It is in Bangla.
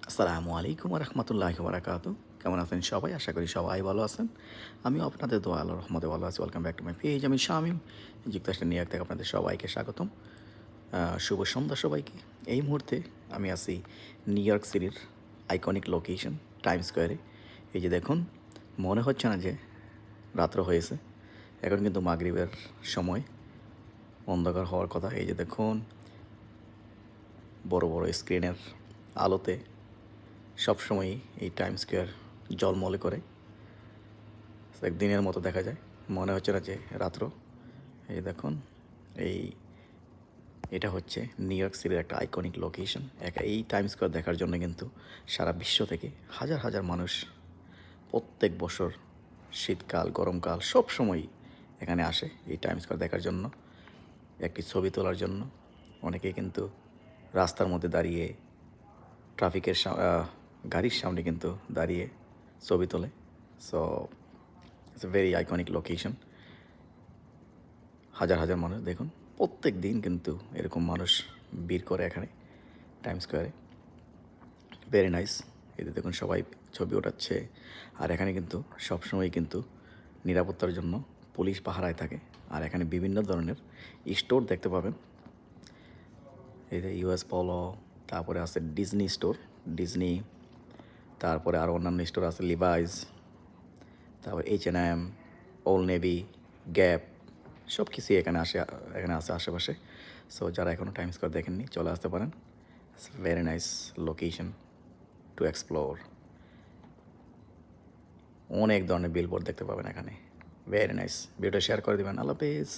আসসালামু আলাইকুম রহমতুল্লাহি বারাকাতু। কেমন আছেন সবাই? আশা করি সবাই ভালো আছেন। আমিও আপনাদের দোয়া আল্লাহর রহমতে ভালো আছি। Welcome back to my page. আমি শামীম, যুক্তরাষ্ট্রের নিউ ইয়র্ক থেকে আপনাদের সবাইকে স্বাগতম। শুভ সন্ধ্যা সবাইকে। এই মুহূর্তে আমি আছি নিউ ইয়র্ক সিটির আইকনিক লোকেশন টাইম স্কোয়ারে। এই যে দেখুন, মনে হচ্ছে না যে রাত্র হয়েছে। এখন কিন্তু মাগরিবের সময়, অন্ধকার হওয়ার কথা। এই যে দেখুন, বড় বড় স্ক্রিনের আলোতে সবসময়ই এই টাইম স্কোয়ার ঝলমলে করে। দিনের মতো দেখা যায়, মনে হচ্ছে না যে রাত্র। এই দেখুন, এই এটা হচ্ছে নিউ ইয়র্ক সিটির একটা আইকনিক লোকেশন। এই টাইম স্কোয়ার দেখার জন্য কিন্তু সারা বিশ্ব থেকে হাজার হাজার মানুষ প্রত্যেক বছর, শীতকাল গরমকাল সব সময়ই এখানে আসে এই টাইম স্কোয়ার দেখার জন্য, একটি ছবি তোলার জন্য। অনেকেই কিন্তু রাস্তার মধ্যে দাঁড়িয়ে, ট্রাফিকের গাড়ির সামনে কিন্তু দাঁড়িয়ে ছবি তোলে। So it's a very iconic location. হাজার হাজার মানুষ দেখুন, প্রত্যেক দিন কিন্তু এরকম মানুষ ভিড় করে এখানে টাইম স্কোয়ারে। Very nice. এতে দেখুন সবাই ছবি ওঠাচ্ছে। আর এখানে কিন্তু সবসময় কিন্তু নিরাপত্তার জন্য পুলিশ পাহারায় থাকে। আর এখানে বিভিন্ন ধরনের স্টোর দেখতে পাবেন। এই যে ইউএস পলো, তারপরে আছে ডিজনি স্টোর, ডিজনি, তারপরে আরও অন্যান্য স্টোর আছে, লিভাইস, তারপর H&M, ওল্ড নেভি, গ্যাপ, সব কিছুই এখানে আছে আশেপাশে। সো যারা এখনও টাইম স্কোয়ার দেখেননি, চলে আসতে পারেন। It's very nice location to explore. অনেক ধরনের বিলবোর্ড দেখতে পাবেন এখানে। Very nice. ভিডিওটা শেয়ার করে দেবেন। আল্লাহ হাফেজ।